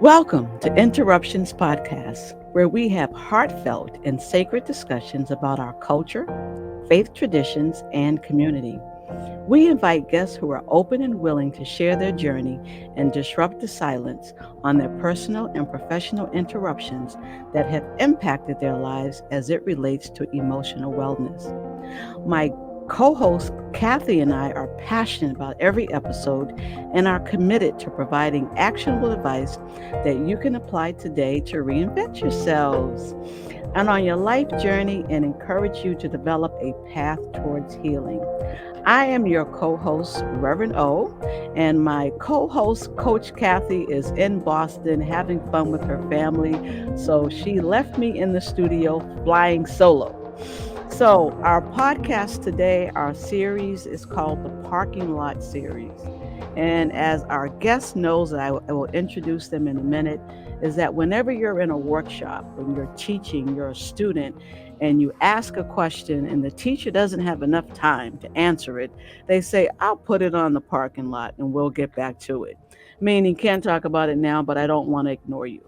Welcome to Interruptions Podcast, where we have heartfelt and sacred discussions about our culture, faith traditions, and community. We invite guests who are open and willing to share their journey and disrupt the silence on their personal and professional interruptions that have impacted their lives as it relates to emotional wellness. My co host Kathy and I are passionate about every episode and are committed to providing actionable advice that you can apply today to reinvent yourselves and on your life journey and encourage you to develop a path towards healing. I am your co host, Reverend O, and my co host, Coach Kathy, is in Boston having fun with her family. So she left me in the studio flying solo. So, our podcast today, our series is called the Parking Lot Series. And as our guest knows, I will introduce them in a minute, is that whenever you're in a workshop, when you're teaching, you're a student, and you ask a question and the teacher doesn't have enough time to answer it, they say, I'll put it on the parking lot and we'll get back to it. Meaning, can't talk about it now, but I don't want to ignore you.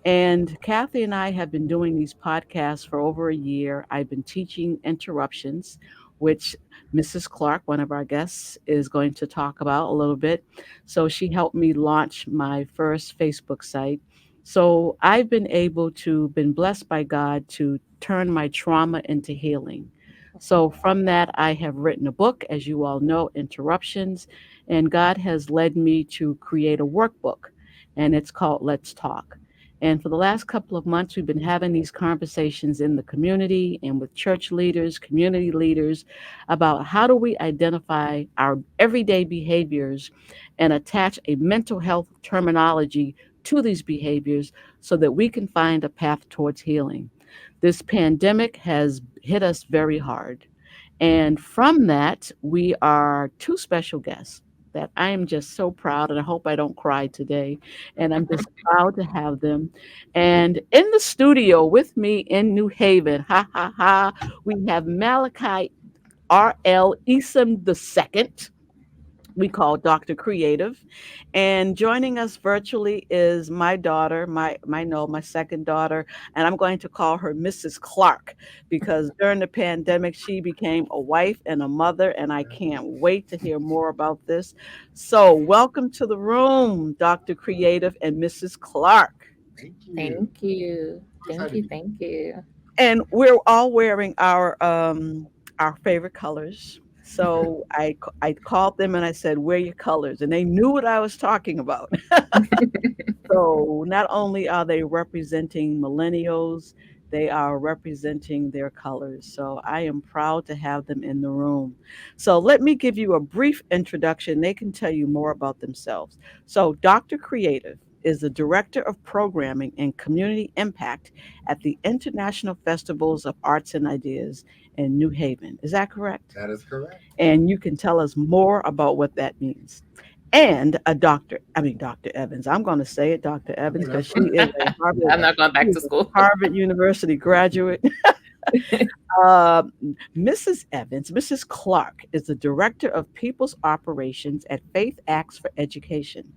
And Kathy and I have been doing these podcasts for over a year. I've been teaching interruptions, which Mrs. Clark, one of our guests, is going to talk about a little bit. So she helped me launch my first Facebook site. So I've been able to, been blessed by God to turn my trauma into healing. So from that, I have written a book, as you all know, Interruptions, and God has led me to create a workbook, and it's called Let's Talk. And for the last couple of months, we've been having these conversations in the community and with church leaders, community leaders about how do we identify our everyday behaviors and attach a mental health terminology to these behaviors so that we can find a path towards healing. This pandemic has hit us very hard. And from that, we are two special guests that I am just so proud, and I hope I don't cry today. And I'm just proud to have them. And in the studio with me in New Haven, ha ha ha, we have Malachi R.L. Eason II, we call Dr. Creative. And joining us virtually is my daughter, my second daughter, and I'm going to call her Mrs. Clark because during the pandemic she became a wife and a mother, and I can't wait to hear more about this. So, welcome to the room, Dr. Creative and Mrs. Clark. Thank you. Thank you. So Thank excited you. to be here. Thank you. And we're all wearing our favorite colors. So I called them and I said, "Wear your colors," and they knew what I was talking about. So not only are they representing millennials, they are representing their colors. So I am proud to have them in the room. So let me give you a brief introduction. They can tell you more about themselves. So Dr. Creative is the Director of Programming and Community Impact at the International Festivals of Arts and Ideas in New Haven. Is that correct? That is correct. And you can tell us more about what that means. And a doctor, I mean, Dr. Evans. I'm going to say it, Dr. Evans, Okay, because that's she fine. is a Harvard, I'm not going she back is to a school. Harvard University graduate. uh, Mrs. Evans, Mrs. Clark, is the Director of People's Operations at Faith Acts for Education,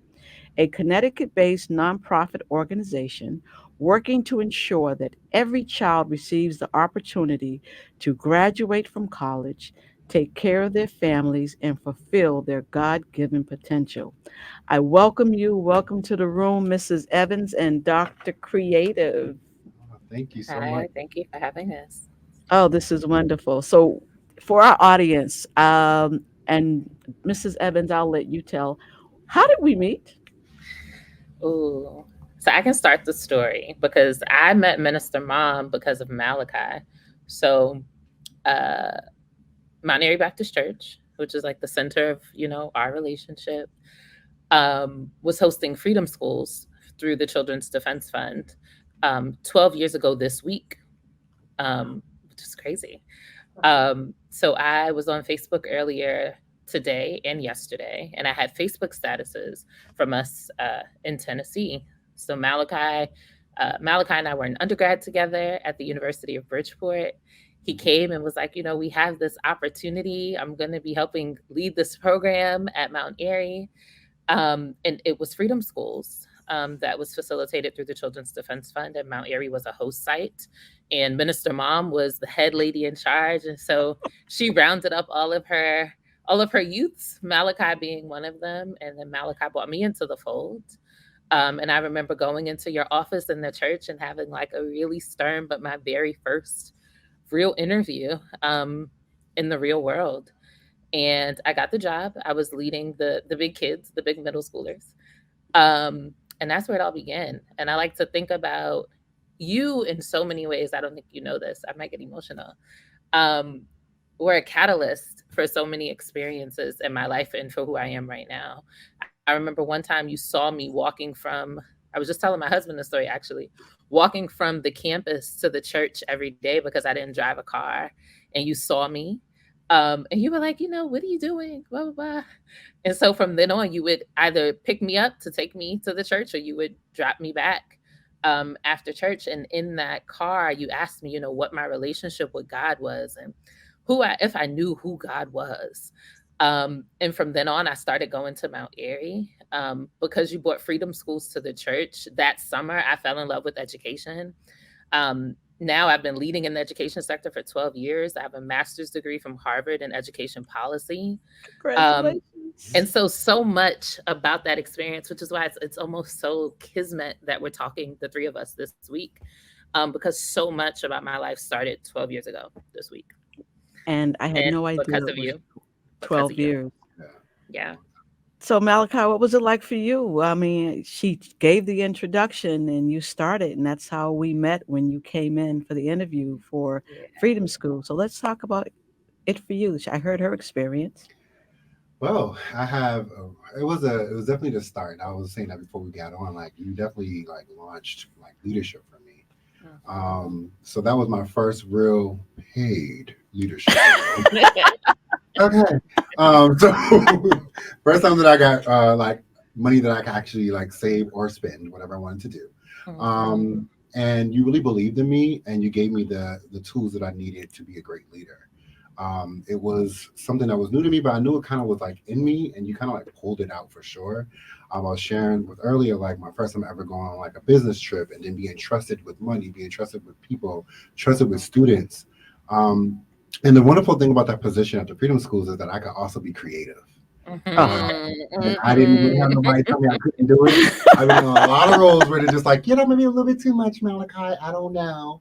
a Connecticut based nonprofit organization working to ensure that every child receives the opportunity to graduate from college, take care of their families, and fulfill their God given potential. I welcome you. Welcome to the room, Mrs. Evans and Dr. Creative. Thank you so much. Hi. Thank you for having us. Oh, this is wonderful. So, for our audience, and Mrs. Evans, I'll let you tell, how did we meet? Ooh. So I can start the story because I met Minister Mom because of Malachi. So, uh, Mount Airy Baptist Church, which is like the center of, our relationship, was hosting freedom schools through the Children's Defense Fund 12 years ago this week, which is crazy. So I was on Facebook earlier today and yesterday, and I had Facebook statuses from us in Tennessee. So Malachi and I were in undergrad together at the University of Bridgeport. He came and was like, we have this opportunity. I'm going to be helping lead this program at Mount Airy, and it was freedom schools. that was facilitated through the Children's Defense Fund, and Mount Airy was a host site. And Minister Mom was the head lady in charge, and so she rounded up all of her youths, Malachi being one of them, and then Malachi brought me into the fold. And I remember going into your office in the church and having like a really stern, but my very first real interview in the real world. And I got the job. I was leading the big kids, the big middle schoolers. And that's where it all began. And I like to think about you in so many ways. I don't think you know this. I might get emotional. Um, were a catalyst for so many experiences in my life and for who I am right now. I remember one time you saw me walking from, I was just telling my husband the story actually, walking from the campus to the church every day because I didn't drive a car. And you saw me. And you were like, what are you doing? Blah, blah, blah. And so from then on, you would either pick me up to take me to the church or you would drop me back after church. And in that car, you asked me, what my relationship with God was and if I knew who God was. And from then on, I started going to Mount Airy because you brought freedom schools to the church. That summer, I fell in love with education. Now I've been leading in the education sector for 12 years. I have a master's degree from Harvard in education policy. Congratulations. And so much about that experience, which is why it's almost so kismet that we're talking, the three of us, this week, because so much about my life started 12 years ago this week. And I had And no idea because it of was you. 12 years. Yeah. So, Malachi, what was it like for you? I mean, she gave the introduction and you started, and that's how we met when you came in for the interview for Yeah. Freedom School. So let's talk about it for you. I heard her experience. Well, it was definitely the start. I was saying that before we got on. Like you definitely like launched like leadership for me. So that was my first real paid leadership role. Okay. So first time that I got like money that I could actually like save or spend, whatever I wanted to do. And you really believed in me and you gave me the tools that I needed to be a great leader. It was something that was new to me, but I knew it kind of was like in me, and you kind of like pulled it out for sure. I was sharing with earlier, like my first time ever going on like a business trip, and then being trusted with money, being trusted with people, trusted with students. Um, and the wonderful thing about that position at the Freedom Schools is that I could also be creative. Uh, and I didn't really have nobody tell me I couldn't do it. I've been in a lot of roles where they're just like, maybe a little bit too much, Malachi. I don't know.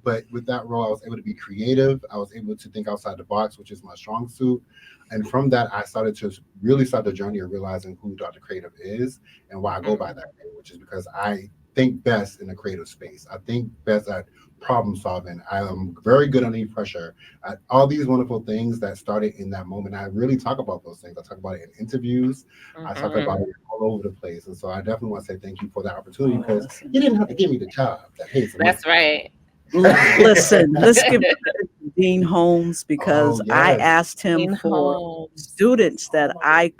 But with that role, I was able to be creative. I was able to think outside the box, which is my strong suit. And from that, I started to really start the journey of realizing who Dr. Creative is and why I go by that name, which is because I think best in a creative space. I think best at problem solving. I am very good under pressure. All these wonderful things that started in that moment. I really talk about those things. I talk about it in interviews. I talk about it all over the place. And so I definitely want to say thank you for that opportunity because you didn't have to give me the job that pays some That's money. right. Listen, let's give credit to Dean Holmes because Oh, I yes. asked him Dean for Holmes. students that I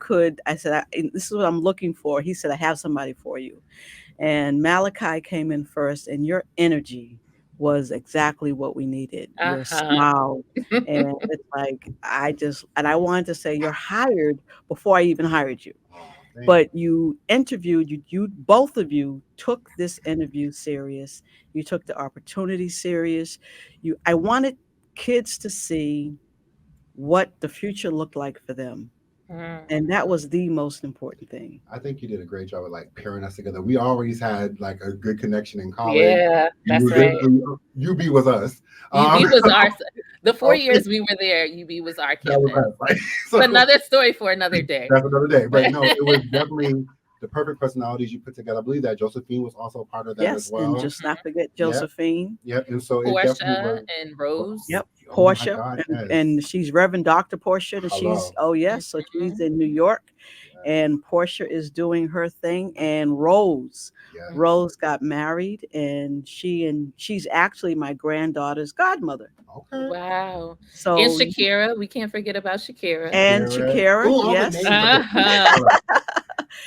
said, this is what I'm looking for. He said, I have somebody for you. And Malachi came in first, and your energy was exactly what we needed. Your smile. And it's like, and I wanted to say you're hired before I even hired you. Oh, thank But you interviewed, you both of you took this interview serious. You took the opportunity serious. I wanted kids to see what the future looked like for them. And that was the most important thing. I think you did a great job of like pairing us together. We always had like a good connection in college. Yeah, You that's was right. UB was us. UB was our, the 4 Okay. years we were there, UB was our That was campus. us, right? So But another story for another day. that's another day. But no, it was definitely the perfect personalities you put together. I believe that Josephine was also a part of that as Yes, and well. just not forget Yep, Josephine. yep. And so it definitely Portia was. and Rose. Yep, Oh my Portia, God, yes. and she's Reverend Dr. Portia, and she's Hello. yes, so she's in New York, and Portia is doing her thing, and Yes. Rose got married, and she's actually my granddaughter's godmother. Okay. Wow. And So Shakira, we can't forget about Shakira. and Shakira, Oh, all the yes, names are getting-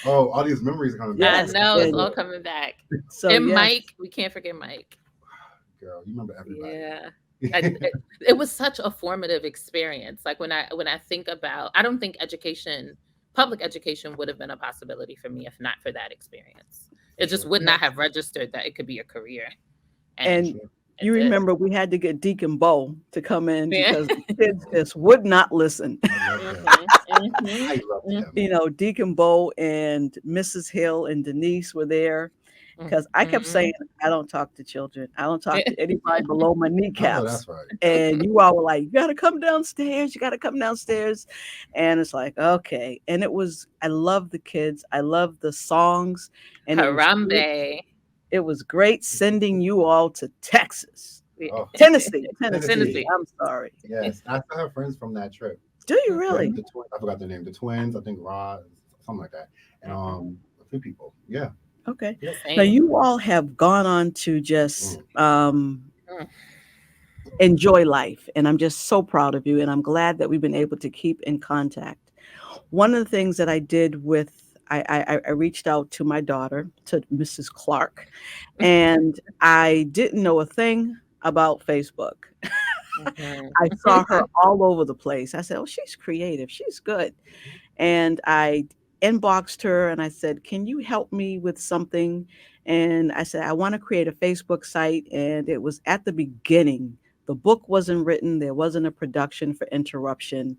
Oh, all these memories are coming back. I Yes, know it's and all coming back. so And yes, Mike, we can't forget Mike. Girl, you remember everybody. Yeah. It was such a formative experience. Like when I think about, I don't think education public education would have been a possibility for me if not for that experience. For It just sure. would not Yes. have registered that it could be a career, For and And sure. it you did. remember we had to get Deacon Bo to come in Yeah. because the kids just would not listen. I love him. Mhm, I loved mhm, him. Deacon Bo and Mrs. Hill and Denise were there because I kept saying, mhm. I don't talk to children. I don't talk to anybody below my I know kneecaps. that's right. And you all were like, you got to come downstairs. You got to come downstairs. And it's like, okay. And I love the kids. I love the songs. And Harambe. it was great sending you all to Texas, Oh, Tennessee. Tennessee. Tennessee. I'm sorry. Yes, I still have friends from that trip. Do you Yeah, really? the twins. I forgot their name. The twins. I think Rod, something like that, and a few people. Yeah. Okay. Yep. Now Same. you all have gone on to just Mm. Mm. enjoy life, and I'm just so proud of you. And I'm glad that we've been able to keep in contact. One of the things that I did I reached out to my daughter, to Mrs. Clark, and I didn't know a thing about Facebook. I saw her Mhm. all over the place. I said, "Oh, she's creative. She's good." And I inboxed her and I said, "Can you help me with something?" And I said, "I want to create a Facebook site." And it was at the beginning. The book wasn't written, there wasn't a production for interruption.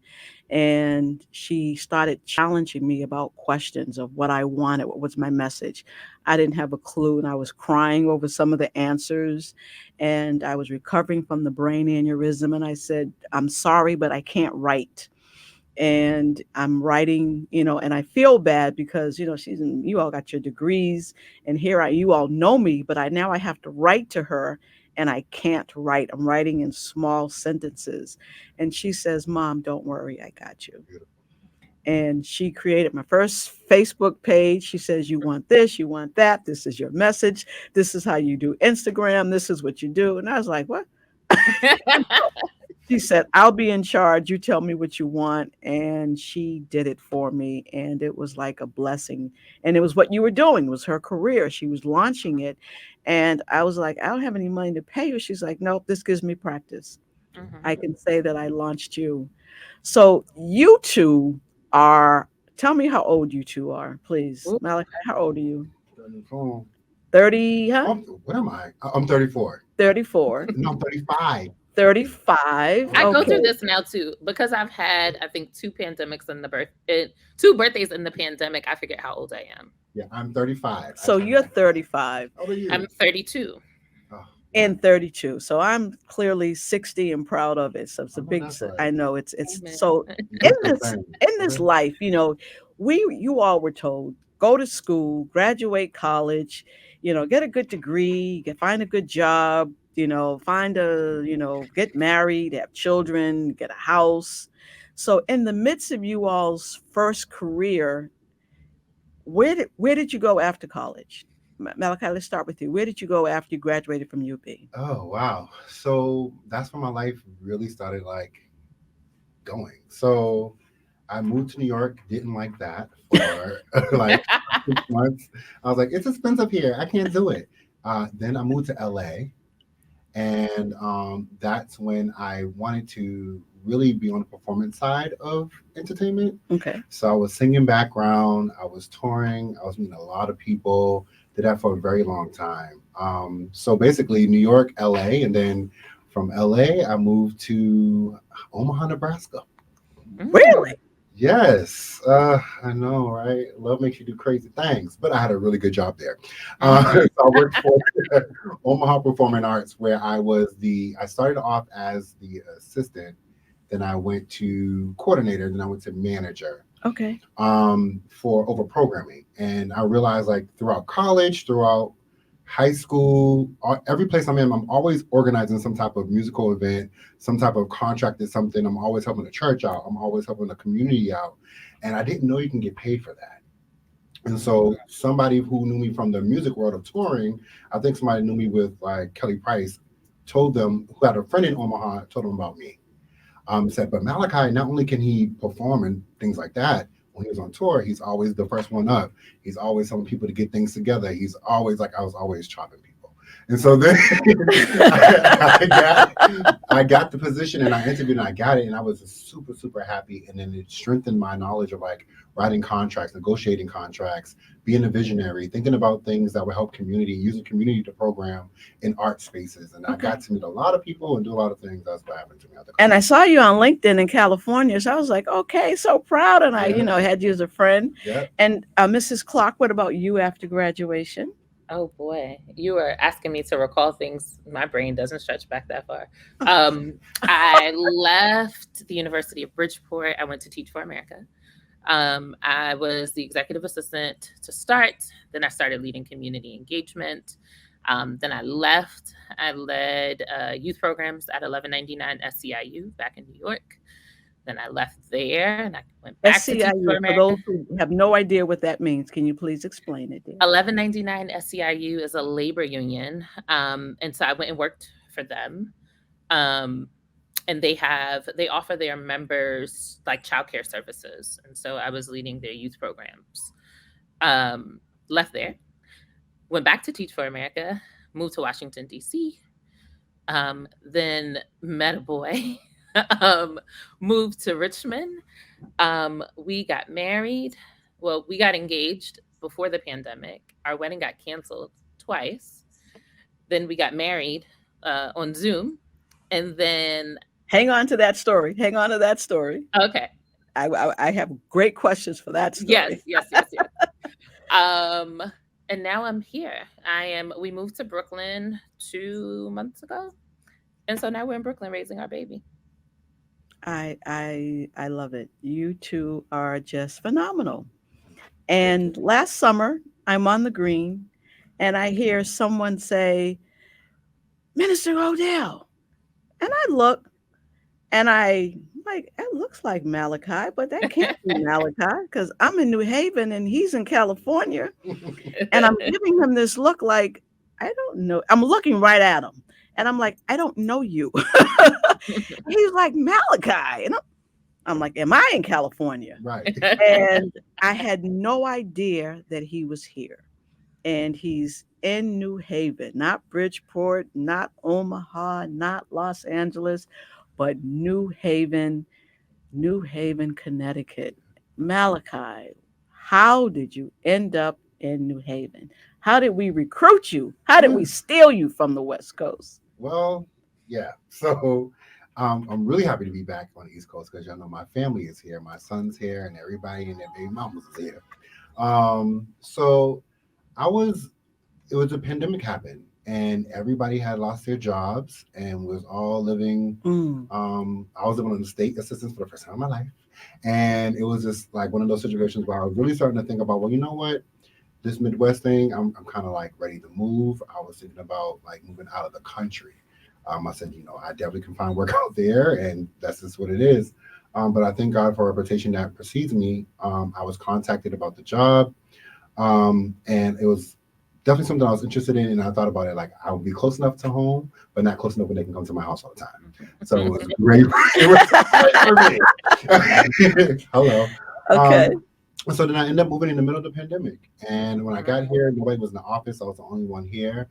And she started challenging me about questions of what I wanted, what was my message. I didn't have a clue, and I was crying over some of the answers. And I was recovering from the brain aneurysm. And I said, "I'm sorry, but I can't write." And I'm writing, and I feel bad because, you all got your degrees, and you all know me, but I have to write to her, and I can't write. I'm writing in small sentences. And she says, "Mom, don't worry, I got you." Beautiful. And she created my first Facebook page. She says, "You want this, you want that. This is your message. This is how you do Instagram. This is what you do." And I was like, "What?" She said, "I'll be in charge. You tell me what you want." And she did it for me. And it was like a blessing. And it was what you were doing, it was her career. She was launching it. And I was like, "I don't have any money to pay you." She's like, "Nope, this gives me practice. Mhm. I can say that I launched you." So you two are, tell me how old you two are, please. Ooh. Malachi, how old are you? Oh, 30, huh? what am I? I'm 34. 34. No, I'm 35. 35. Oh I go my. through Okay. this now too because I've had I think two birthdays in the pandemic. I forget how old I am. Yeah, I'm 35. I So turned you're 35. 35. How old are I'm you? 32. Oh, wow. And 32. So I'm clearly 60 and proud of it. So it's I a know big, that's right. I know it's Amen. so You in look the this, same. in this Okay. life, you all were told, go to school, graduate college, get a good degree, find a good job, get married, have children, get a house. So in the midst of you all's first career, where did you go after college? Malachi, let's start with you. Where did you go after you graduated from UB? Oh, wow. So that's when my life really started like going. So I moved to New York, didn't like that for like 6 months. I was like, it's expensive here. I can't do it. Then I moved to LA, and that's when I wanted to really be on the performance side of entertainment. Okay. So I was singing background, I was touring, I was meeting a lot of people. Did that for a very long time. So basically, New York, LA, and then from LA, I moved to Omaha, Nebraska. Mm. Really? Yes, I know, right? Love makes you do crazy things, but I had a really good job there. Mhm. So I worked for Omaha Performing Arts, where I started off as the assistant, then I went to coordinator, then I went to manager Okay. for over programming. And I realized like throughout college, throughout high school, every place I'm in, I'm always organizing some type of musical event, some type of contracted something. I'm always helping a church out. I'm always helping the community out. And I didn't know you can get paid for that. And so somebody who knew me from the music world of touring, I think somebody knew me with like Kelly Price, told them, who had a friend in Omaha, told them about me. Said, but Malachi, not only can he perform and things like that, when he was on tour, he's always the first one up. He's always telling people to get things together. He's always like, I was always chopping people. And so then I got the position and I interviewed and I got it and I was super, super happy. And then it strengthened my knowledge of like writing contracts, negotiating contracts, being a visionary, thinking about things that would help community, using community to program in art spaces. And I Okay. got to meet a lot of people and do a lot of things. That's what happened to me. And I saw you on LinkedIn in California, so I was like, okay, so proud. And I, Yeah. had you as a friend. Yep. And Mrs. Clark, what about you after graduation? Oh boy, you were asking me to recall things. My brain doesn't stretch back that far. I left the University of Bridgeport. I went to Teach for America. I was the executive assistant to start. Then I started leading community engagement. Then I left. I led youth programs at 1199 SCIU back in New York. Then I left there and I went back to Teach for SCIU, for America. those who have no idea what that means, can you please explain it, dear? 1199 SCIU is a labor union. And so I went and worked for them. And they offer their members like childcare services. And so I was leading their youth programs. Left there, went back to Teach for America, moved to Washington, D.C., then met a boy, moved to Richmond. We got married. Well, we got engaged before the pandemic. Our wedding got canceled twice. Then we got married on Zoom. And then, Hang on to that story. Hang on to that story. okay. I have great questions for that story. Yes. And now I'm here. We moved to Brooklyn 2 months ago. And so now we're in Brooklyn raising our baby. I love it. You two are just phenomenal. And last summer, I'm on the green and I hear someone say, Minister Odell. And I look and I like, it looks like Malachi, but that can't be Malachi because I'm in New Haven and he's in California. And I'm giving him this look like, I don't know. I'm looking right at him and I'm like, I don't know you. He's like, Malachi. And I'm like, am I in California? Right. And I had no idea that he was here. And he's in New Haven, not Bridgeport, not Omaha, not Los Angeles, but New Haven, Connecticut. Malachi, how did you end up in New Haven? How did we recruit you? How did we steal you from the West Coast? Well, yeah. So I'm really happy to be back on the East Coast because y'all know my family is here. My son's here and everybody and their baby mamas is here. So it was a pandemic happened and everybody had lost their jobs and was all living. I was living on the state assistance for the first time in my life. And it was just like one of those situations where I was really starting to think about, well, you know what? This Midwest thing, I'm kind of like ready to move. I was thinking about like moving out of the country. I said, I definitely can find work out there, and that's just what it is. But I thank God for a reputation that precedes me. I was contacted about the job, and it was definitely something I was interested in, and I thought about it like I would be close enough to home, but not close enough where they can come to my house all the time. So it was great, it was great for me. Hello. Okay. So then I ended up moving in the middle of the pandemic. And when I got here, nobody was in the office. I was the only one here.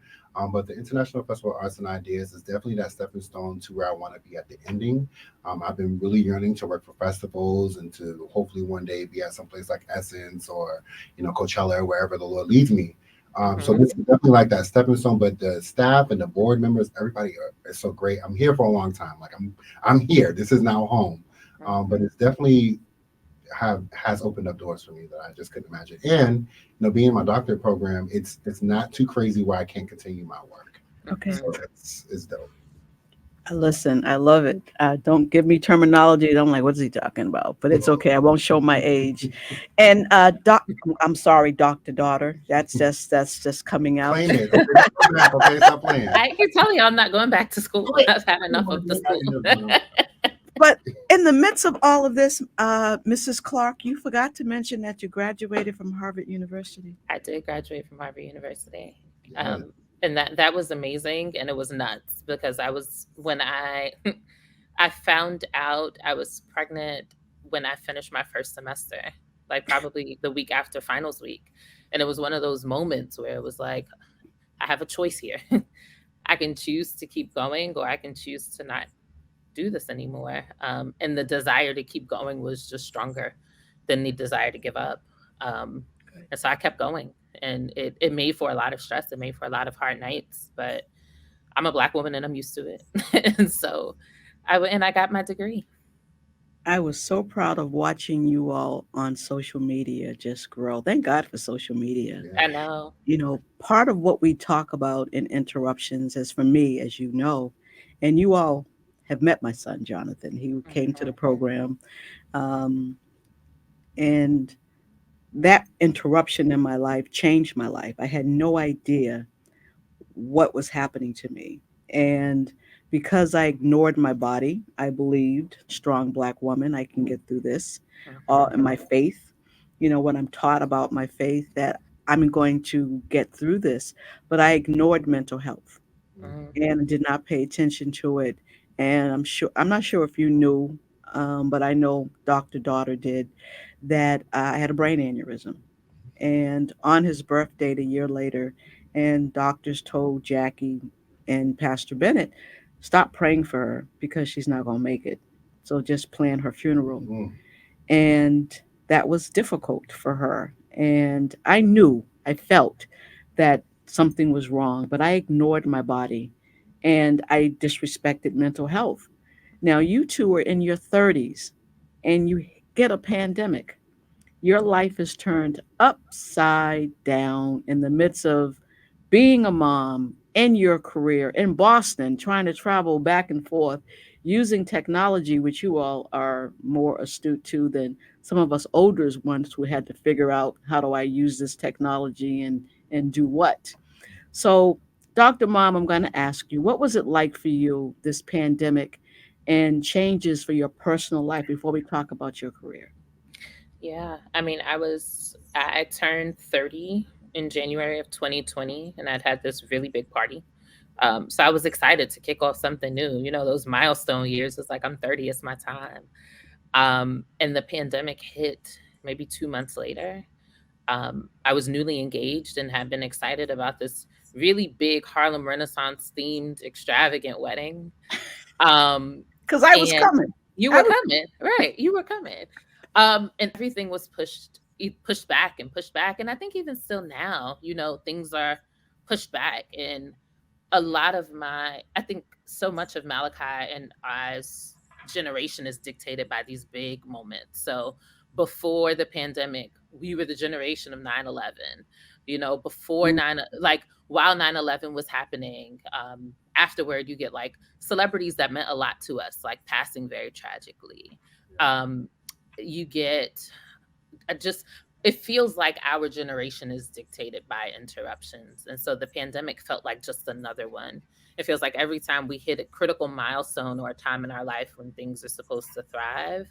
But the International Festival of Arts and Ideas is definitely that stepping stone to where I want to be at the ending. I've been really yearning to work for festivals and to hopefully one day be at some place like Essence or, Coachella or wherever the Lord leads me. So this is definitely like that stepping stone, but the staff and the board members, everybody is so great. I'm here for a long time. Like I'm here. This is now home. But it's definitely has opened up doors for me that I just couldn't imagine. And being in my doctorate program, it's not too crazy where I can't continue my work. Okay. So it's dope. Listen, I love it. Don't give me terminology that I'm like, what's he talking about? But it's okay. I won't show my age. And I'm sorry, Dr. Daughter. That's just coming out. Claim it. Okay, stop playing. I can tell you I'm not going back to school. I've had enough of the school. But in the midst of all of this, Mrs. Clark, you forgot to mention that you graduated from Harvard University. I did graduate from Harvard University. Yeah. And that was amazing, and it was nuts because when I found out I was pregnant when I finished my first semester, like probably the week after finals week. And it was one of those moments where it was like, I have a choice here. I can choose to keep going or I can choose to not do this anymore. And the desire to keep going was just stronger than the desire to give up. Um, and so I kept going, and it made for a lot of stress. It made for a lot of hard nights, but I'm a Black woman and I'm used to it. And so I went and I got my degree. I was so proud of watching you all on social media just grow. Thank God for social media. Yeah. I know. You know, part of what we talk about in interruptions is for me, as you know, and you all have met my son, Jonathan. He came to the Mhm. program. Um, and that interruption in my life changed my life. I had no idea what was happening to me. And because I ignored my body, I believed, strong Black woman, I can get through this. And Mhm. my faith, you know, when I'm taught about my faith, that I'm going to get through this. But I ignored mental health Mhm. and did not pay attention to it. And I'm not sure if you knew, but I know Dr. Daughter did, that I had a brain aneurysm. And on his birthday, a year later, and doctors told Jackie and Pastor Bennett, stop praying for her because she's not going to make it. So just plan her funeral. Mm. And that was difficult for her. And I knew, I felt that something was wrong, but I ignored my body and I disrespected mental health. Now, you two are in your 30s and you get a pandemic. Your life is turned upside down in the midst of being a mom in your career in Boston, trying to travel back and forth using technology, which you all are more astute to than some of us older ones who had to figure out how do I use this technology and do what. So, Dr. Mom, I'm going to ask you, what was it like for you, this pandemic and changes for your personal life before we talk about your career? Yeah. I mean, I turned 30 in January of 2020, and I'd had this really big party. So I was excited to kick off something new. You know, those milestone years. It's like I'm 30, it's my time. And the pandemic hit maybe 2 months later. I was newly engaged and had been excited about this really big Harlem Renaissance themed extravagant wedding. Um, Because I was and coming. you I were was coming, right? You were coming. And everything was pushed back and pushed back. And I think even still now, you know, things are pushed back. And a lot of I think so much of Malachi and I's generation is dictated by these big moments. So before the pandemic, we were the generation of 9/11. You know, before mm, 9, like while 9/11 was happening, afterward, you get like celebrities that meant a lot to us, like passing very tragically. Um, you get just it feels like our generation is dictated by interruptions. And so the pandemic felt like just another one. It feels like every time we hit a critical milestone or a time in our life when things are supposed to thrive,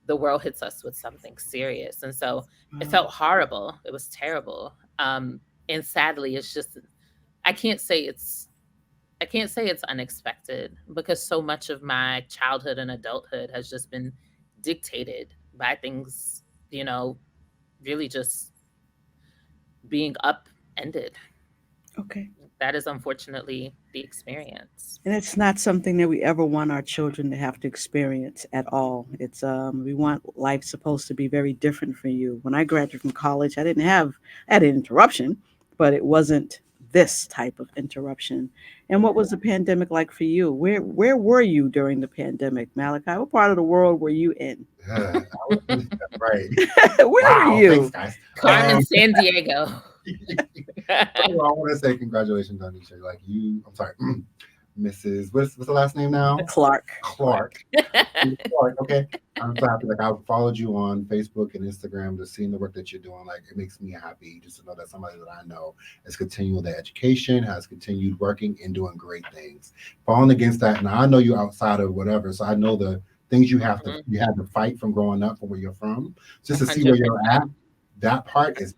the world hits us with something serious. And so it wow. felt horrible. It was terrible. And sadly, it's just I can't say it's I can't say it's unexpected because so much of my childhood and adulthood has just been dictated by things, you know, really just being upended. Okay. That is unfortunately the experience. And it's not something that we ever want our children to have to experience at all. It's we want life supposed to be very different for you. When I graduated from college, I had an interruption, but it wasn't this type of interruption. And what was the pandemic like for you? Where were you during the pandemic, Malachi? What part of the world were you in? Right. Where were Wow. Thanks, you? guys. Carmen, San Diego. First of all, I want to say congratulations, Anisha. Like you, I'm sorry, Mrs. What's the last name now? Clark. Clark. Clark. Okay. I'm so happy. Like I followed you on Facebook and Instagram, just seeing the work that you're doing. Like it makes me happy just to know that somebody that I know has continued their education, has continued working and doing great things. Falling against that, and I know you outside of whatever, so I know the things you had to fight from growing up from where you're from, just to see where you're 100%. at. That part is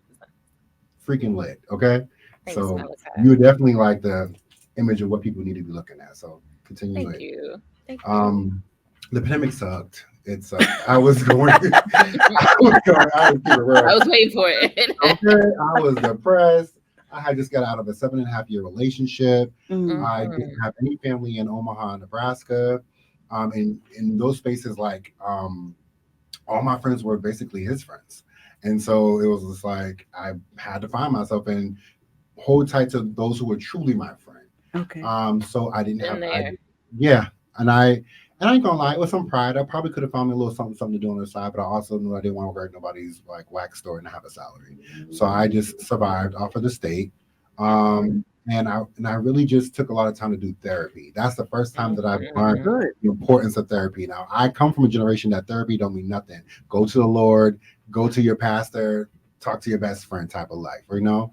freaking lit. Okay. Thanks, So Malachi. you're definitely like the image of what people need to be looking at. So continue Thank it. you. Thank you. Um, the pandemic sucked. It sucked. I was going. I was going. I was keep it real. I was waiting for it. Okay. I was depressed. I had just got out of a 7.5 year relationship. Mm. I didn't Mhm. have any family in Omaha, Nebraska. In those spaces, like all my friends were basically his friends. And so it was just like I had to find myself and hold tight to those who were truly my friend. Okay. So I didn't Been have there. yeah, and I ain't gonna lie, with some pride, I probably could have found me a little something to do on the side, but I also knew I didn't want to work nobody's like wax store and have a salary. So I just survived off of the state. Mhm. And I really just took a lot of time to do therapy. That's the first time that I've learned Mhm. Good. the importance of therapy. Now I come from a generation that therapy don't mean nothing. Go to the Lord, go to your pastor, talk to your best friend type of life, you know.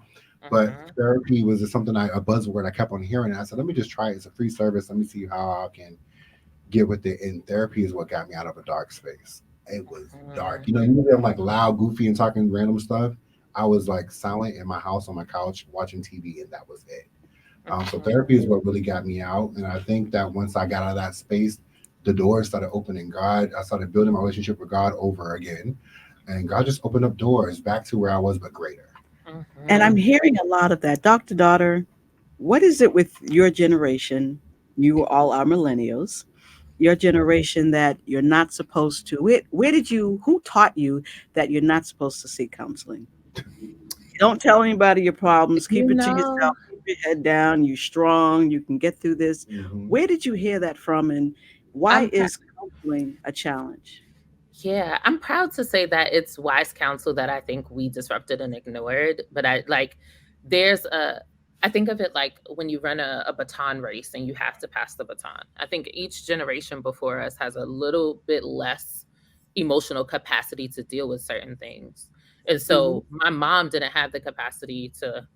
But Mhm. therapy was just something a buzzword I kept on hearing. And I said, let me just try it. It's a free service. Let me see how I can get with it. And therapy is what got me out of a dark space. It was dark. Mhm. Usually I'm like loud, goofy, and talking random stuff. I was like silent in my house on my couch watching TV, and that was it. So therapy Mhm. is what really got me out. And I think that once I got out of that space, the doors started opening. I started building my relationship with God over again. And God just opened up doors back to where I was, but greater. And I'm Mhm. hearing a lot of that. Dr. Daughter, what is it with your generation? You all are millennials. Your generation that you're not supposed to. Where did you, who taught you that you're not supposed to seek counseling? Don't tell anybody your problems. You Keep it to yourself. know, Keep your head down. You're strong. You can get through this. Hmm. Where did you hear that from? And why I'm pr- is counseling a challenge? yeah, I'm proud to say that it's wise counsel that I think we disrupted and ignored. But I like, there's a, I think of it like when you run a baton race and you have to pass the baton. I think each generation before us has a little bit less emotional capacity to deal with certain things. And Hmm. so my mom didn't have the capacity to,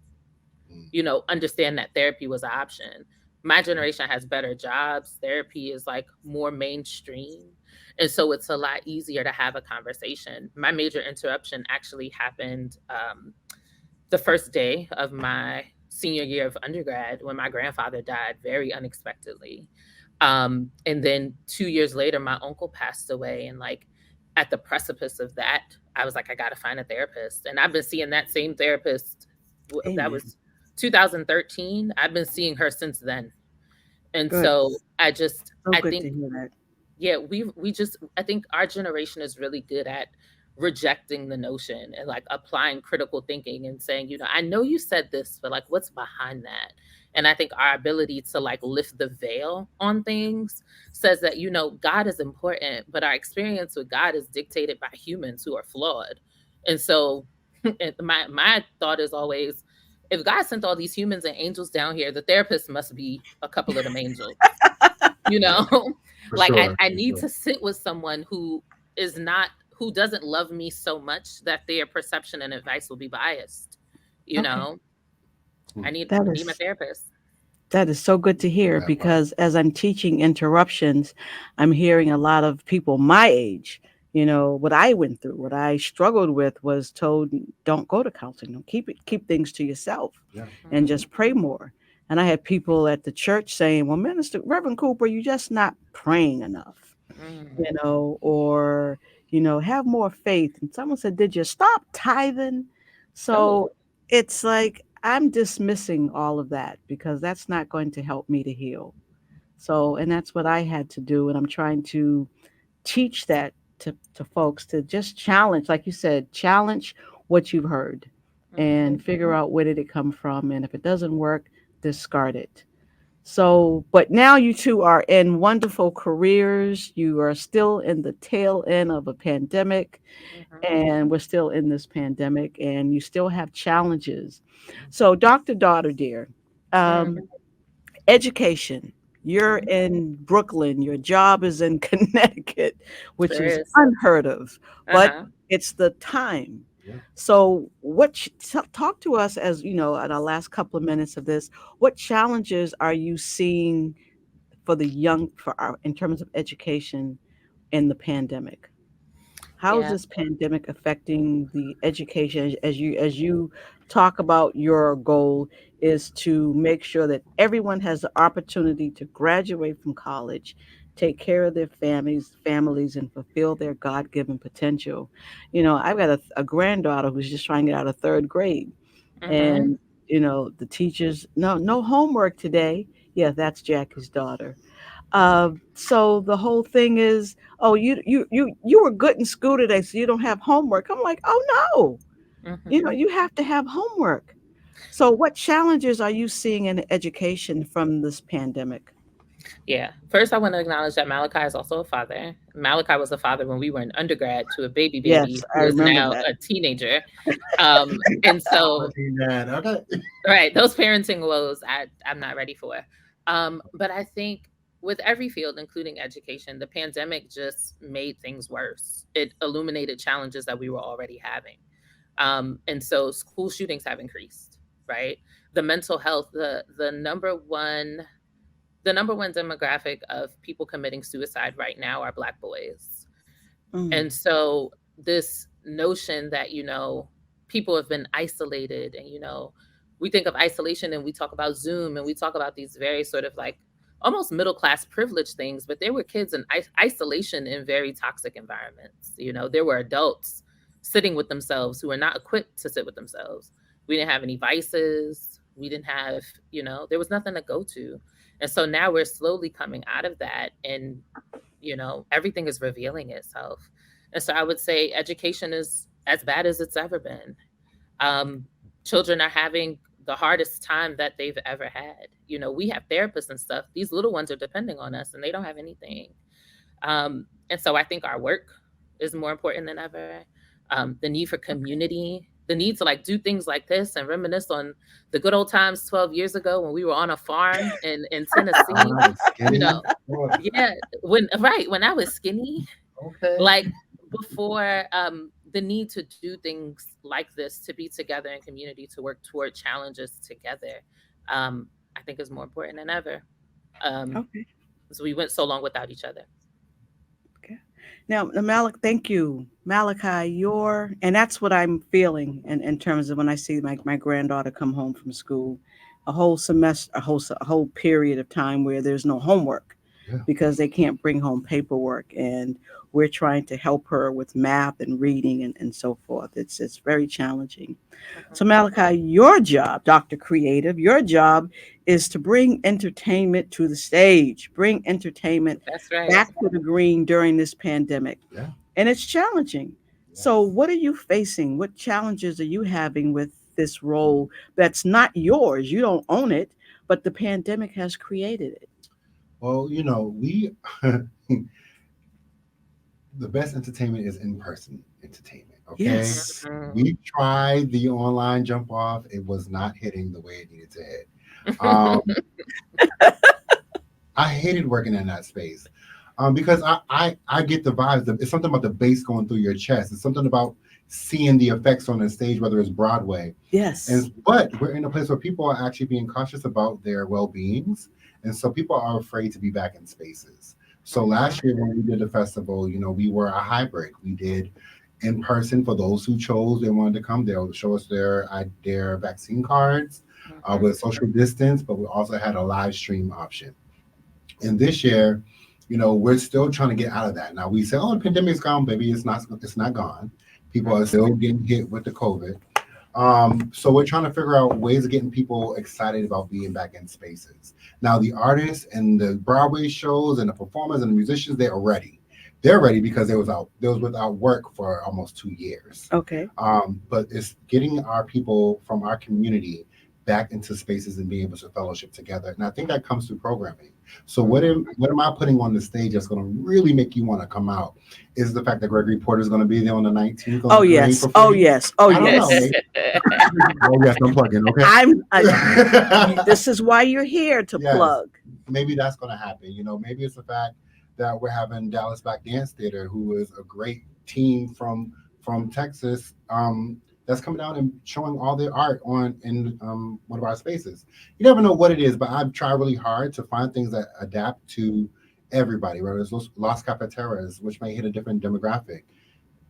understand that therapy was an option. My generation has better jobs. Therapy is like more mainstream. And so it's a lot easier to have a conversation. My major interruption actually happened the first day of my senior year of undergrad when my grandfather died very unexpectedly. And then 2 years later, my uncle passed away. And like at the precipice of that, I was like, I got to find a therapist. And I've been seeing that same therapist. That Amen. was 2013. I've been seeing her since then. And Good. so So I good to think hear that. yeah, we just I think our generation is really good at rejecting the notion and like applying critical thinking and saying, I know you said this, but like what's behind that? And I think our ability to like lift the veil on things says that, God is important, but our experience with God is dictated by humans who are flawed. And so and my thought is always, if God sent all these humans and angels down here, the therapist must be a couple of them angels, you Yeah, know for like sure. I For need sure. to sit with someone who doesn't love me so much that their perception and advice will be biased. you Okay. know Hmm. That I need my is therapist. That is so good to hear That part. because as I'm teaching interruptions, I'm hearing a lot of people my age, what I went through, what I struggled with was told, don't go to counseling, don't keep things to yourself Yeah. and Mhm. just pray more. And I had people at the church saying, well, Minister Reverend Cooper, you're just not praying enough, Mm. or, have more faith. And someone said, did you stop tithing? Oh. So it's like I'm dismissing all of that because that's not going to help me to heal. So, and that's what I had to do. And I'm trying to teach that to folks to just challenge, like you said, challenge what you've heard and Mhm. figure out where did it come from. And if it doesn't work, discard it. So, but now you two are in wonderful careers. You are still in the tail end of a pandemic, Mhm. and we're still in this pandemic, and you still have challenges. So, Dr. Daughter, dear, um, Mhm. education. You're Mhm. in Brooklyn, your job is in Connecticut, which Sure is is. unheard of, but Uh-huh. it's the time. Yeah. So, talk to us as at our last couple of minutes of this. What challenges are you seeing for the young for our in terms of education in the pandemic? How is Yeah. this pandemic affecting the education as you talk about your goal is to make sure that everyone has the opportunity to graduate from college, take care of their families and fulfill their God-given potential. I've got a granddaughter who's just trying to get out of third grade, Mhm. and The teachers, no homework today. Yeah, that's Jackie's daughter. So the whole thing is, oh, you were good in school today, so you don't have homework. I'm like, oh no, Hmm. you have to have homework. So what challenges are you seeing in education from this pandemic? Yeah. First, I want to acknowledge that Malachi is also a father. Malachi was a father when we were in undergrad to a baby Yes, baby I who is remember now that. a teenager. And Oh, so, man. Okay. right, those parenting woes I'm not ready for. But I think with every field, including education, the pandemic just made things worse. It illuminated challenges that we were already having. And so school shootings have increased, right? The mental health, the number one demographic of people committing suicide right now are Black boys. Mm, And so this notion that, people have been isolated, and, we think of isolation and we talk about Zoom and we talk about these very sort of like almost middle class privilege things, but there were kids in isolation in very toxic environments. There were adults sitting with themselves who were not equipped to sit with themselves. We didn't have any vices. We didn't have, there was nothing to go to. And so now we're slowly coming out of that, and everything is revealing itself. And so I would say education is as bad as it's ever been. um, Children are having the hardest time that they've ever had. We have therapists and stuff. These little ones are depending on us and they don't have anything. And so I think our work is more important than ever. The need for okay. community, the need to like do things like this and reminisce on the good old times 12 years ago when we were on a farm in Oh, when Tennessee. I was You skinny. know, Oh, yeah, when I was skinny, okay. like before, the need to do things like this, to be together in community, to work toward challenges together, I think is more important than ever. Um, Okay. so we went so long without each other. Okay. Now, thank you, Malachi. And that's what I'm feeling in terms of when I see my granddaughter come home from school, a whole semester, a whole period of time where there's no homework Yeah. because they can't bring home paperwork, and we're trying to help her with math and reading and so forth. It's very challenging. So, Mhm. Malachi, your job, Dr. Creative, your job is to bring entertainment to the stage, bring entertainment That's right. back to the green during this pandemic. Yeah. And it's challenging. So, Yes. what are you facing? What challenges are you having with this role that's not yours? You don't own it, but the pandemic has created it. Well, we the best entertainment is in person entertainment. Okay. Yes. Mhm. We tried the online jump off. It was not hitting the way it needed to hit. Um, I hated working in that space. Because I get the vibes. It's something about the bass going through your chest. It's something about seeing the effects on the stage, whether it's Broadway. Yes. But we're in a place where people are actually being cautious about their well-beings, and so people are afraid to be back in spaces. So Mhm. last year when we did the festival, we were a hybrid. We did in person for those who chose they wanted to come. They'll show us their vaccine cards Mhm. with social distance, but we also had a live stream option. And this year, we're still trying to get out of that. Now we say, "Oh, the pandemic's gone, baby." It's not gone. People are Mhm. still getting hit with the COVID. So we're trying to figure out ways of getting people excited about being back in spaces. Now the artists and the Broadway shows and the performers and the musicians, they are ready. They're ready because they was without work for almost 2 years. Okay. But it's getting our people from our community back into spaces and being able to fellowship together. And I think that comes through programming. So Mhm. what am I putting on the stage that's going to really make you want to come out? Is the fact that Gregory Porter is going to be there on the 19th on Oh, the parade yes. for Oh, free? yes. Oh, I don't know. yes. Maybe. Oh yes, I'm plugging. Okay. I'm, this is why you're here to Yes, plug. maybe that's going to happen. Maybe it's the fact that we're having Dallas Black Dance Theater, who is a great team from Texas, that's coming down and showing all their art on in one of our spaces. You never know what it is, but I've tried really hard to find things that adapt to everybody. Whether it's Los Cafeteras, which may hit a different demographic,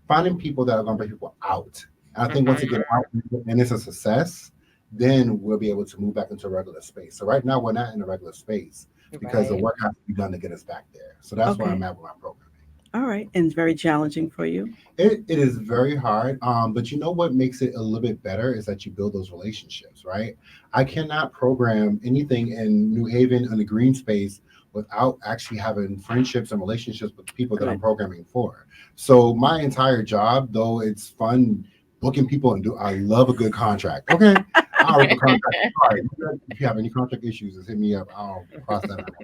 finding people that are going to bring people out. And I think once Mhm. you get out and it's a success, then we'll be able to move back into a regular space. So right now we're not in a regular space because the Right. work has to be done to get us back there. So that's where I'm Okay. at with my programming. All right. And it's very challenging for you. It is very hard. But you know what makes it a little bit better is that you build those relationships, right? I cannot program anything in New Haven in the green space without actually having friendships and relationships with the people that I'm Good. programming for. So my entire job, though it's fun booking people and do I love a good contract. Okay. I'll rip a contract. All right. If you have any contract issues, just hit me up. I'll cross that out.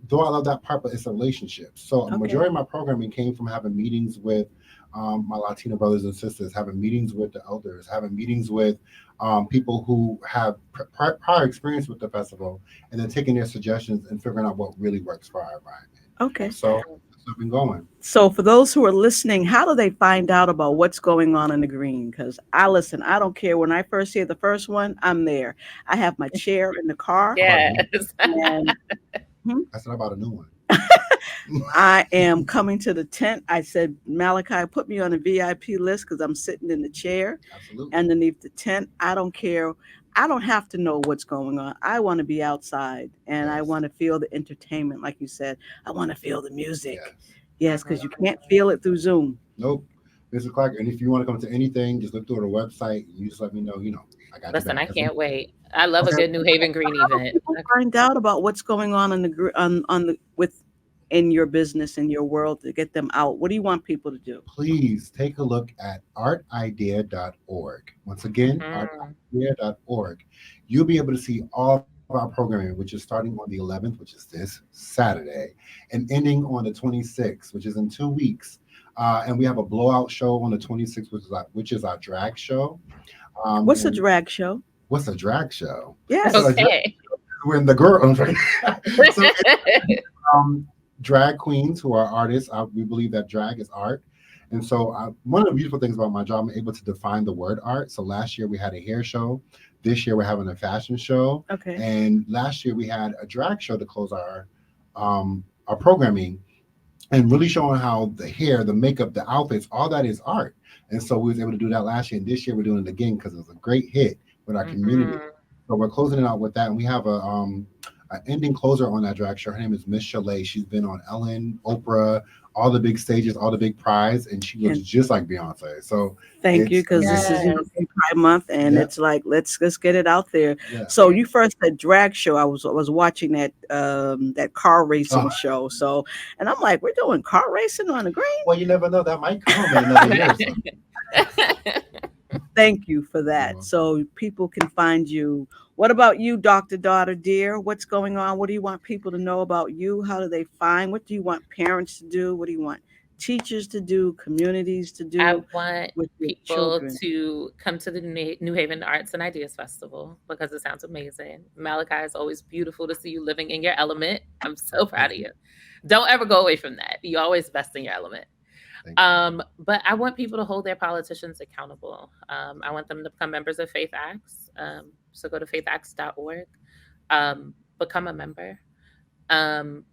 Though I love that part, but it's a relationship. So a Okay. majority of my programming came from having meetings with my Latino brothers and sisters, having meetings with the elders, having meetings with people who have prior experience with the festival, and then taking their suggestions and figuring out what really works for our environment. Okay. So that's what I've been going. So, for those who are listening, how do they find out about what's going on in the green? Because I listen, I don't care. When I first hear the first one, I'm there. I have my chair in the car, How about a new one? Yes. and hmm, I said about a new one. I am coming to the tent. I said, Malachi, put me on a VIP list because I'm sitting in the chair Absolutely. underneath the tent. I don't care. I don't have to know what's going on. I want to be outside and I Yes. want to feel the entertainment. Like you said, I want to feel the music. Yes. Yes, because you can't feel it through Zoom. Nope. Mr. Clark, and if you want to come to anything, just look through the website. You just let me know. I got your Listen, back. I can't wait. I love a Okay. good New Haven Green How do event. people find out about what's going on in the on the with in your business in your world to get them out? What do you want people to do? Please take a look at artidea.org. Once again, Mhm. artidea.org. You'll be able to see all of our programming, which is starting on the 11th, which is this Saturday, and ending on the 26th, which is in 2 weeks. And we have a blowout show on the 26th, which is our drag show. What's a And drag show? what's a drag show? So a Yes. drag Okay. when the girl. So um, drag queens who are artists. We believe that drag is art. And so, one of the beautiful things about my job, I'm able to define the word art. So, last year we had a hair show. This year we're having a fashion show. Okay. And last year we had a drag show to close our programming and really showing how the hair, the makeup, the outfits, all that is art. And so we was able to do that last year. And this year we're doing it again because it was a great hit with our community. Mhm. So we're closing it out with that. And we have an ending closer on that drag show. Her name is Miss Chalet. She's been on Ellen, Oprah, all the big stages, all the big prize, and she looks And just like Beyonce. So thank you, it's because this amazing. is Yes. Gay Pride Month, and Yeah, it's like let's get it out there. yeah. So you first said drag show. I was watching that car racing Oh, show. So and I'm like, we're doing car racing on the green. well, you never know. That might come in another year or so. Thank you for You're that. welcome. So people can find you. What about you, Dr. Daughter Dear? What's going on? What do you want people to know about you? How do they find? What do you want parents to do? What do you want teachers to do? Communities to I do want with your people children? to come to the New Haven Arts and Ideas Festival because it sounds amazing. Malachi, it's always beautiful to see you living in your element. I'm so proud Thank of you. you. Don't ever go away from that. You always best in your element. Thank you. But I want people to hold their politicians accountable. I want them to become members of Faith Acts. So go to faithacts.org, become a member. Um,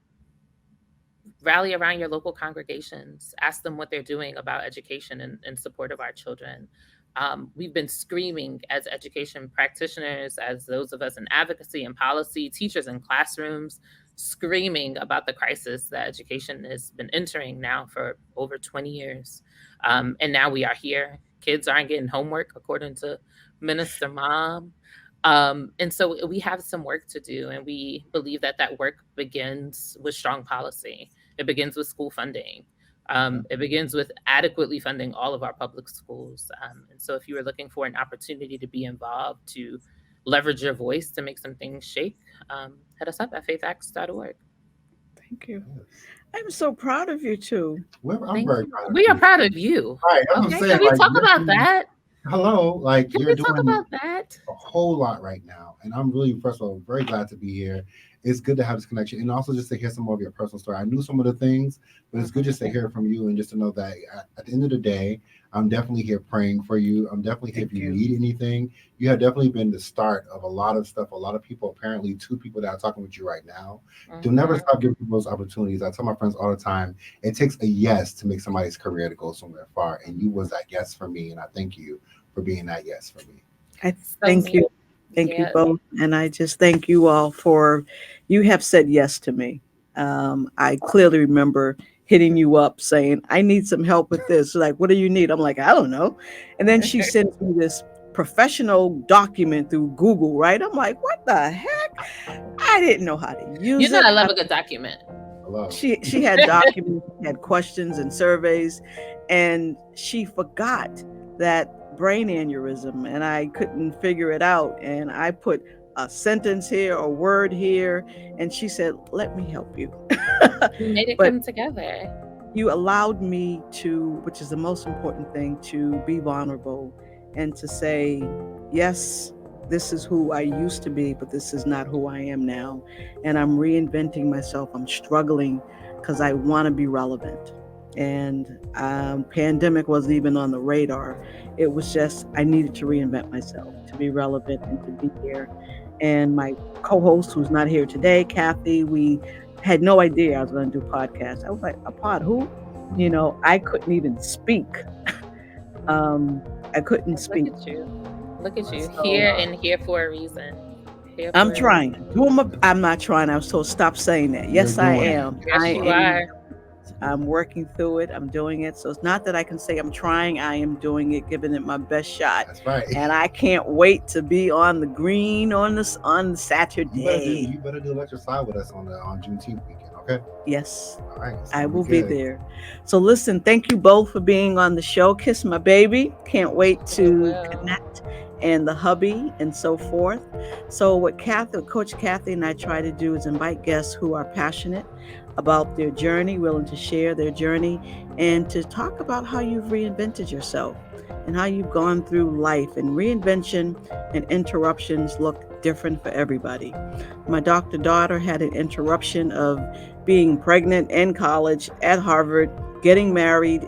Rally around your local congregations, ask them what they're doing about education and in support of our children. We've been screaming as education practitioners, as those of us in advocacy and policy, teachers in classrooms, screaming about the crisis that education has been entering now for over 20 years. And now we are here. Kids aren't getting homework, according to Minister Mom. And so we have some work to do, and we believe that that work begins with strong policy. It begins with school funding. It begins with adequately funding all of our public schools. And so if you are looking for an opportunity to be involved, to leverage your voice to make some things shake, hit us up at faithacts.org. Thank you. Yes. I'm so proud of you too. I'm Thank very you. proud of We are you. proud of you. Right. That's what I'm Okay. Can saying. we Like, talk you're about doing, that? hello, like, Can you're we talk doing about that? a whole lot right now. And I'm really, first of all, very glad to be here. It's good to have this connection and also just to hear some more of your personal story. I knew some of the things, but it's good just to hear it from you and just to know that at the end of the day, I'm definitely here praying for you. I'm definitely here if Thank you you. need anything. You have definitely been the start of a lot of stuff. A lot of people, apparently, two people that are talking with you right now. Do never Mhm. stop giving people those opportunities. I tell my friends all the time, it takes a yes to make somebody's career to go somewhere far. And you was that yes for me. And I thank you for being that yes for me. I So, thank you. Thank you yeah. both. And I just thank you all for you have said yes to me. I clearly remember hitting you up saying, I need some help with this. Like, what do you need? I'm like, I don't know. And then she sends me this professional document through Google, right? I'm like, what the heck? I didn't know how to You use know, it. I love a good document. Hello. She had documents, had questions and surveys, and she forgot that brain aneurysm, and I couldn't figure it out. And I put a sentence here, a word here, and she said, "Let me help you." We made it But come together. you allowed me to, which is the most important thing, to be vulnerable and to say, yes, this is who I used to be, but this is not who I am now. And I'm reinventing myself. I'm struggling because I want to be relevant. And pandemic wasn't even on the radar. It was just, I needed to reinvent myself to be relevant and to be here. And my co-host, who's not here today, Kathy, we had no idea I was going to do podcasts. I was like, a pod who? I couldn't even speak. I couldn't Look speak. at you. Look at you. So Here and here for a reason. Here I'm for a trying. reason. I'm not trying. I was told stop saying that. Yes, You're I doing it. am. Yes, I you am. are. I'm working through it. I'm doing it. So it's not that I can say I'm trying. I am doing it, giving it my best shot. That's right. And I can't wait to be on the green on You Saturday. better do Electric Side with us on Juneteenth weekend, okay? Yes, All right. So I we will be good. there. So listen, thank you both for being on the show. Kiss my baby. Can't wait Sure to will. connect, and the hubby and so forth. So what Coach Kathy and I try to do is invite guests who are passionate about their journey, willing to share their journey, and to talk about how you've reinvented yourself and how you've gone through life. And reinvention and interruptions look different for everybody. My doctor daughter had an interruption of being pregnant in college, at Harvard, getting married,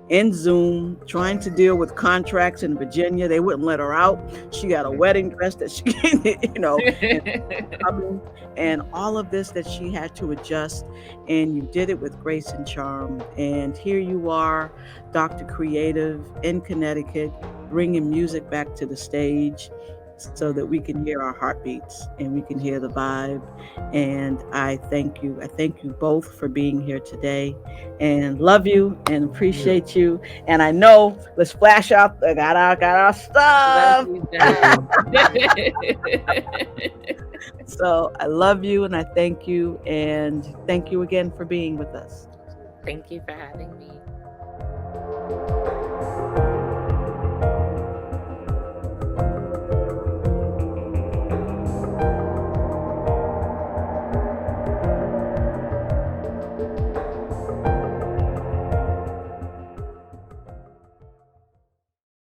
in Zoom, trying to deal with contracts in Virginia. They wouldn't let her out. She got a wedding dress that she, and coming, and all of this that she had to adjust. And you did it with grace and charm. And here you are, Dr. Creative in Connecticut, bringing music back to the stage so that we can hear our heartbeats and we can hear the vibe. And I thank you. I thank you both for being here today, and love you and appreciate you. And I know, let's flash out. I got our stuff. Love you guys. So I love you and I thank you, and thank you again for being with us. Thank you for having me.